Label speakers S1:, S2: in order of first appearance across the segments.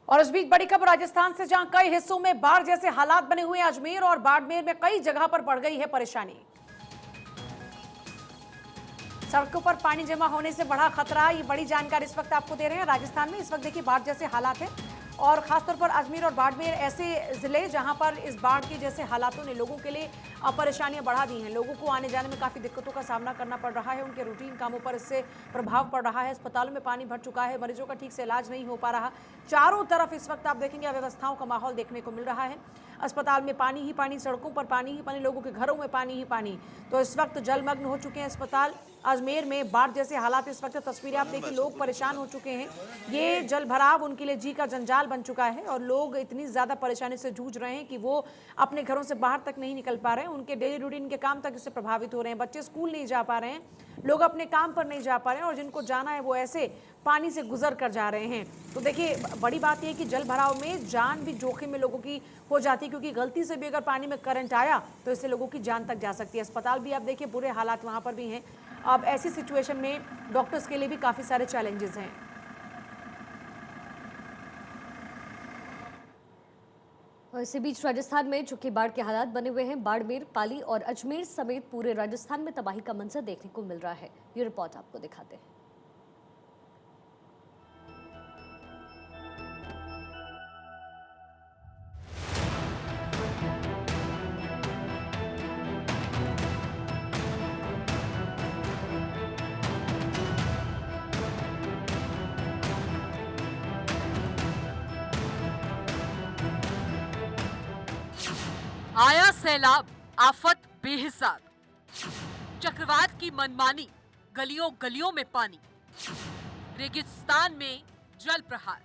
S1: और इस बीच बड़ी खबर राजस्थान से, जहां कई हिस्सों में बाढ़ जैसे हालात बने हुए हैं। अजमेर और बाड़मेर में कई जगह पर बढ़ गई है परेशानी। सड़कों पर पानी जमा होने से बढ़ा खतरा। ये बड़ी जानकारी इस वक्त आपको दे रहे हैं। राजस्थान में इस वक्त देखिए बाढ़ जैसे हालात हैं, और खासतौर पर अजमेर और बाड़मेर ऐसे जिले जहां पर इस बाढ़ के जैसे हालातों ने लोगों के लिए परेशानियां बढ़ा दी हैं। लोगों को आने जाने में काफी दिक्कतों का सामना करना पड़ रहा है। उनके रूटीन कामों पर इससे प्रभाव पड़ रहा है। अस्पतालों में पानी भर चुका है, मरीजों का ठीक से इलाज नहीं हो पा रहा। चारों तरफ इस वक्त आप देखेंगे अव्यवस्थाओं का माहौल देखने को मिल रहा है। अस्पताल में पानी ही पानी, सड़कों पर पानी ही पानी, लोगों के घरों में पानी ही पानी। तो इस वक्त जलमग्न हो चुके हैं अस्पताल। अजमेर में बाढ़ जैसे हालात, इस वक्त तस्वीरें आप देखिए, लोग परेशान हो चुके हैं। ये जल भराव उनके लिए जी का जंजाल बन चुका है, और लोग इतनी ज्यादा परेशानी से जूझ रहे हैं कि वो अपने घरों से बाहर तक नहीं निकल पा रहे हैं। उनके डेली रूटीन के काम तक इससे प्रभावित हो रहे हैं। बच्चे स्कूल नहीं जा पा रहे हैं, लोग अपने काम पर नहीं जा पा रहे हैं, और जिनको जाना है वो ऐसे पानी से गुजर कर जा रहे हैं। तो देखिए बड़ी बात यह कि जल भराव में जान भी जोखिम में लोगों की हो जाती है, क्योंकि गलती से भी अगर पानी में करंट आया तो इससे लोगों की जान तक जा सकती है। अस्पताल भी आप देखिए बुरे हालात वहां पर भी हैं। अब ऐसी सिचुएशन में डॉक्टर्स के लिए भी काफी सारे चैलेंजेस हैं।
S2: और इसी बीच राजस्थान में चूंकि बाढ़ के हालात बने हुए हैं, बाड़मेर, पाली और अजमेर समेत पूरे राजस्थान में तबाही का मंजर देखने को मिल रहा है। ये रिपोर्ट आपको दिखाते हैं।
S3: आया सैलाब, आफत बेहिसाब, चक्रवात की मनमानी, गलियों गलियों में पानी, रेगिस्तान में जल प्रहार।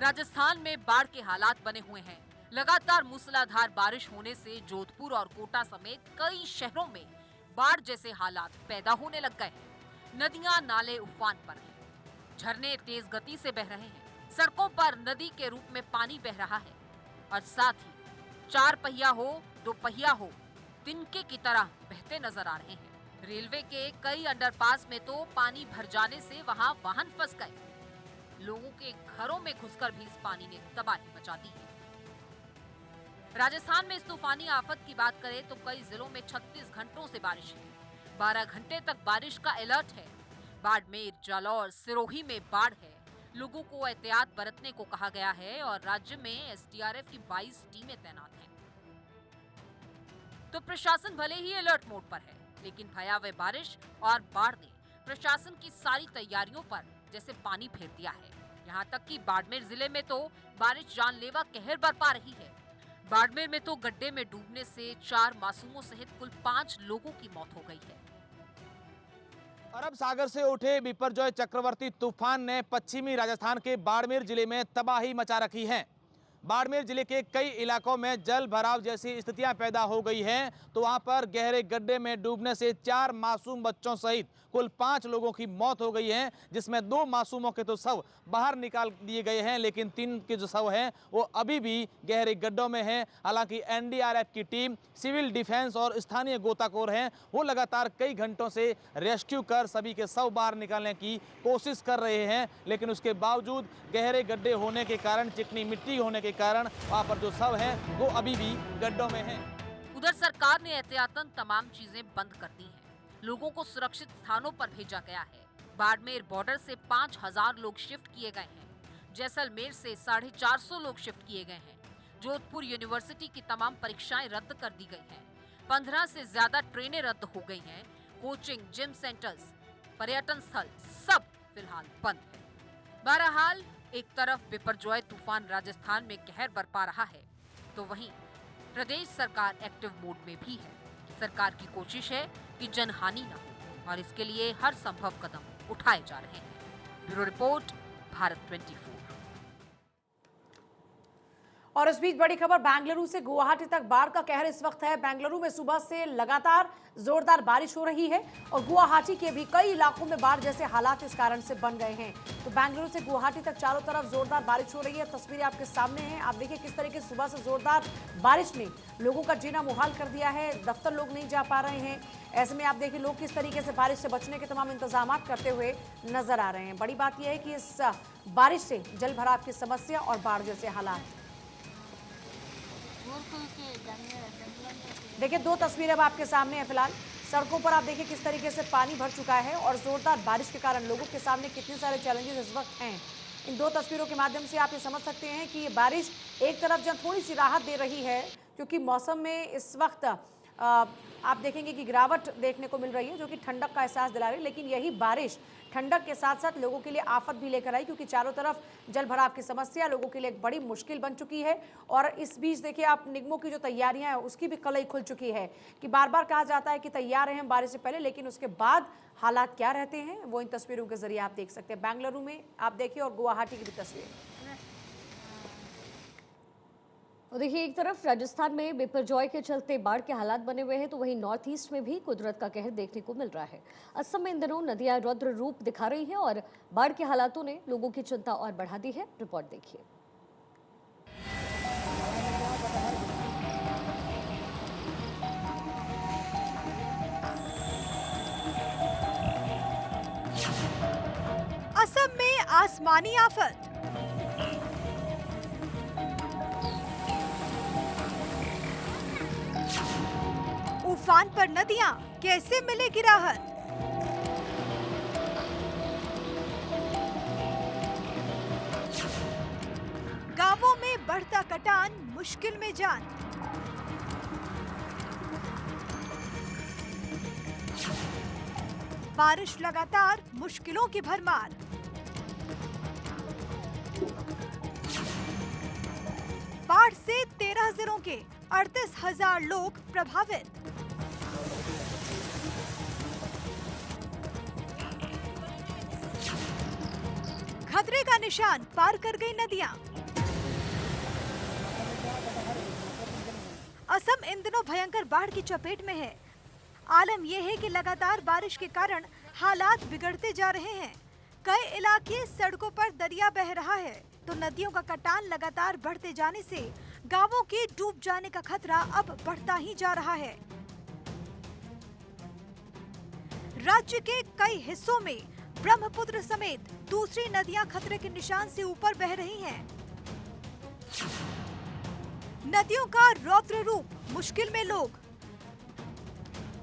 S3: राजस्थान में बाढ़ के हालात बने हुए हैं। लगातार मूसलाधार बारिश होने से जोधपुर और कोटा समेत कई शहरों में बाढ़ जैसे हालात पैदा होने लग गए हैं। नदियां नाले उफान पर हैं, झरने तेज गति से बह रहे हैं, सड़कों पर नदी के रूप में पानी बह रहा है, और साथ ही 4 पहिया हो 2 पहिया हो तिनके की तरह बहते नजर आ रहे हैं। रेलवे के कई अंडरपास में तो पानी भर जाने से वहां वाहन फंस गए। लोगों के घरों में घुसकर भी इस पानी ने तबाही मचा दी है। राजस्थान में इस तूफानी आफत की बात करें तो कई जिलों में 36 घंटों से बारिश है। 12 घंटे तक बारिश का अलर्ट है। बाड़मेर, जालौर, सिरोही में बाढ़ है। लोगों को एहतियात बरतने को कहा गया है, और राज्य में एसडीआरएफ की 22 टीमें तैनात हैं। तो प्रशासन भले ही अलर्ट मोड पर है, लेकिन भयावह बारिश और बाढ़ ने प्रशासन की सारी तैयारियों पर जैसे पानी फेर दिया है। यहाँ तक कि बाड़मेर जिले में तो बारिश जानलेवा कहर बरपा रही है। बाड़मेर में तो गड्ढे में डूबने से 4 मासूमों सहित कुल 5 लोगों की मौत हो गई है।
S4: अरब सागर से उठे बिपरजॉय चक्रवर्ती तूफान ने पश्चिमी राजस्थान के बाड़मेर जिले में तबाही मचा रखी है। बाड़मेर जिले के कई इलाकों में जल भराव जैसी स्थितियां पैदा हो गई हैं, तो वहां पर गहरे गड्ढे में डूबने से 4 मासूम बच्चों सहित कुल 5 लोगों की मौत हो गई है, जिसमें 2 मासूमों के तो शव बाहर निकाल दिए गए हैं, लेकिन 3 के जो शव हैं वो अभी भी गहरे गड्ढों में हैं। हालांकि एनडीआरएफ की टीम, सिविल डिफेंस और स्थानीय गोताखोर हैं, वो लगातार कई घंटों से रेस्क्यू कर सभी के शव बाहर निकालने की कोशिश कर रहे हैं, लेकिन उसके बावजूद गहरे गड्ढे होने के कारण, चिकनी मिट्टी होने के कारण वहां पर जो शव हैं वो अभी भी गड्ढों में हैं।
S3: उधर सरकार ने एहतियातन तमाम चीजें बंद कर दी हैं। लोगों को सुरक्षित स्थानों पर भेजा गया है। बाड़मेर बॉर्डर से 5000 लोग शिफ्ट किए गए हैं। जैसलमेर से 450 लोग शिफ्ट किए गए हैं। जोधपुर यूनिवर्सिटी की तमाम परीक्षाएं रद्द कर दी गई हैं। 15 से ज्यादा ट्रेनें रद्द हो गई हैं। कोचिंग, जिम सेंटर्स, पर्यटन स्थल सब फिलहाल बंद है। बहरहाल एक तरफ बिपरजॉय तूफान राजस्थान में कहर बरपा रहा है, तो वहीं प्रदेश सरकार एक्टिव मोड में भी है। सरकार की कोशिश है कि जनहानि न हो, और इसके लिए हर संभव कदम उठाए जा रहे हैं। Bureau report, Bharat 24।
S1: और इस बीच बड़ी खबर बेंगलुरु से गुवाहाटी तक बाढ़ का कहर इस वक्त है। बेंगलुरु में सुबह से लगातार जोरदार बारिश हो रही है और गुवाहाटी के भी कई इलाकों में बाढ़ जैसे हालात इस कारण से बन गए हैं। तो बेंगलुरु से गुवाहाटी तक चारों तरफ जोरदार बारिश हो रही है। तस्वीरें आपके सामने हैं। आप देखिए किस तरीके से सुबह से जोरदार बारिश ने लोगों का जीना मुहाल कर दिया है। दफ्तर लोग नहीं जा पा रहे हैं। ऐसे में आप देखिए लोग किस तरीके से बारिश से बचने के तमाम इंतजाम करते हुए नजर आ रहे हैं। बड़ी बात यह है कि इस बारिश से जल भराव की समस्या और बाढ़ जैसे हालात। देखिए दो तस्वीरें अब आपके सामने हैं। फिलहाल सड़कों पर आप देखिए किस तरीके से पानी भर चुका है और जोरदार बारिश के कारण लोगों के सामने कितने सारे चैलेंजेस इस वक्त हैं। इन दो तस्वीरों के माध्यम से आप ये समझ सकते हैं कि ये बारिश एक तरफ जब थोड़ी सी राहत दे रही है, क्योंकि मौसम में इस वक्त आप देखेंगे कि गिरावट देखने को मिल रही है, जो कि ठंडक का एहसास दिला रही है। लेकिन यही बारिश ठंडक के साथ साथ लोगों के लिए आफत भी लेकर आई, क्योंकि चारों तरफ जल भराव की समस्या लोगों के लिए एक बड़ी मुश्किल बन चुकी है। और इस बीच देखिए आप निगमों की जो तैयारियां हैं उसकी भी कलई खुल चुकी है कि बार बार कहा जाता है कि तैयार हैं हम बारिश से पहले, लेकिन उसके बाद हालात क्या रहते हैं वो इन तस्वीरों के जरिए आप देख सकते हैं। बेंगलुरु में आप देखिए और गुवाहाटी की भी तस्वीर।
S2: और देखिए एक तरफ राजस्थान में बिपरजॉय के चलते बाढ़ के हालात बने हुए हैं, तो वहीं नॉर्थ ईस्ट में भी कुदरत का कहर देखने को मिल रहा है। असम में इन दिनों नदियां रौद्र रूप दिखा रही हैं और बाढ़ के हालातों ने लोगों की चिंता और बढ़ा दी है। रिपोर्ट देखिए।
S5: असम में आसमानी आफत। उफान पर नदियां, कैसे मिलेगी राहत? गांवों में बढ़ता कटान, मुश्किल में जान। बारिश लगातार, मुश्किलों की भरमार। बाढ़ से 13 जिलों के 38,000 लोग प्रभावित। खतरे का निशान पार कर गई नदियां। असम इन दिनों भयंकर बाढ़ की चपेट में है। आलम यह है कि लगातार बारिश के कारण हालात बिगड़ते जा रहे हैं। कई इलाके सड़कों पर दरिया बह रहा है, तो नदियों का कटान लगातार बढ़ते जाने से गांवों के डूब जाने का खतरा अब बढ़ता ही जा रहा है। राज्य के कई हिस्सों में ब्रह्मपुत्र समेत दूसरी नदियां खतरे के निशान से ऊपर बह रही हैं। नदियों का रौद्र रूप, मुश्किल में लोग।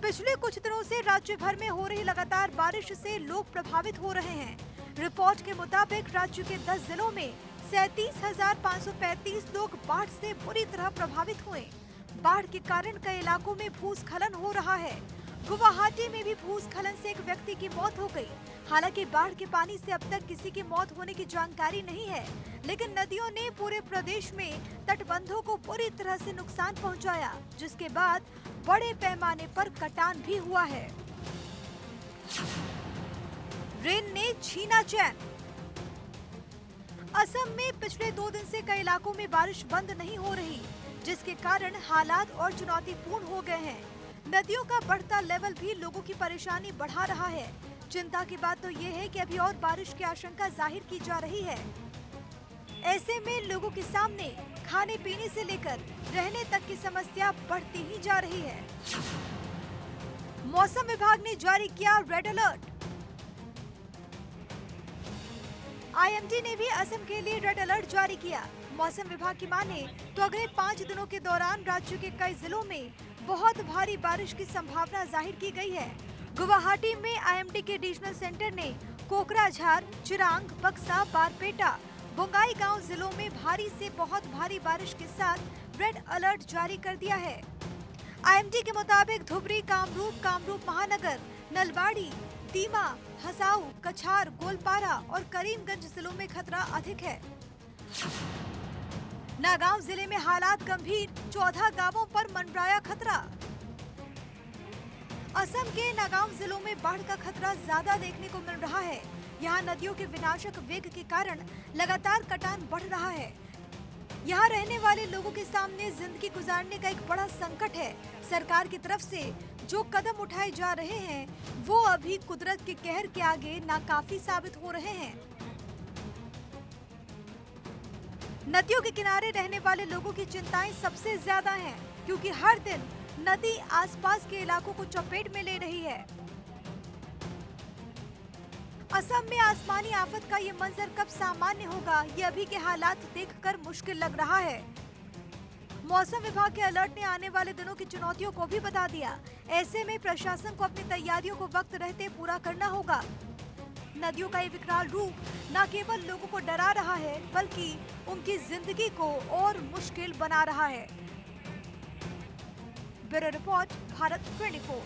S5: पिछले कुछ दिनों से राज्य भर में हो रही लगातार बारिश से लोग प्रभावित हो रहे हैं। रिपोर्ट के मुताबिक राज्य के 10 जिलों में 37,535 लोग बाढ़ से बुरी तरह प्रभावित हुए। बाढ़ के कारण कई इलाकों में भूस्खलन हो रहा है। गुवाहाटी में भी भूस्खलन से एक व्यक्ति की मौत हो गई। हालांकि बाढ़ के पानी से अब तक किसी की मौत होने की जानकारी नहीं है, लेकिन नदियों ने पूरे प्रदेश में तटबंधों को बुरी तरह से नुकसान पहुंचाया, जिसके बाद बड़े पैमाने पर कटान भी हुआ है। रेन ने छीना चैन। असम में पिछले 2 दिन से कई इलाकों में बारिश बंद नहीं हो रही, जिसके कारण हालात और चुनौतीपूर्ण हो गए हैं। नदियों का बढ़ता लेवल भी लोगों की परेशानी बढ़ा रहा है। चिंता की बात तो ये है कि अभी और बारिश की आशंका जाहिर की जा रही है। ऐसे में लोगों के सामने खाने पीने से लेकर रहने तक की समस्या बढ़ती ही जा रही है। मौसम विभाग ने जारी किया रेड अलर्ट। आईएमडी ने भी असम के लिए रेड अलर्ट जारी किया। मौसम विभाग की माने तो अगले 5 दिनों के दौरान राज्य के कई जिलों में बहुत भारी बारिश की संभावना जाहिर की गई है। गुवाहाटी में आईएमडी के रीजनल सेंटर ने कोकराझार, चिरांग, बक्सा, बारपेटा, बोंगाईगांव जिलों में भारी से बहुत भारी बारिश के साथ रेड अलर्ट जारी कर दिया है। आईएमडी के मुताबिक धुबरी, कामरूप महानगर, नलबाड़ी, दीमा, हसाऊ, कछार, गोलपारा और करीमगंज जिलों में खतरा अधिक है। नागांव जिले में हालात गंभीर, 14 गांवों पर मंडराया खतरा। असम के नागांव जिलों में बाढ़ का खतरा ज्यादा देखने को मिल रहा है। यहाँ नदियों के विनाशक वेग के कारण लगातार कटान बढ़ रहा है। यहाँ रहने वाले लोगों के सामने जिंदगी गुजारने का एक बड़ा संकट है। सरकार की तरफ से जो कदम उठाए जा रहे हैं वो अभी कुदरत के कहर के आगे नाकाफी साबित हो रहे हैं। नदियों के किनारे रहने वाले लोगों की चिंताएं सबसे ज्यादा हैं, क्योंकि हर दिन नदी आसपास के इलाकों को चपेट में ले रही है। असम में आसमानी आफत का ये मंजर कब सामान्य होगा, ये अभी के हालात देखकर मुश्किल लग रहा है। मौसम विभाग के अलर्ट ने आने वाले दिनों की चुनौतियों को भी बता दिया। ऐसे में प्रशासन को अपनी तैयारियों को वक्त रहते पूरा करना होगा। नदियों का ये विकराल रूप न केवल लोगों को डरा रहा है, बल्कि उनकी जिंदगी को और मुश्किल बना रहा है। Bureau report, Bharat 24।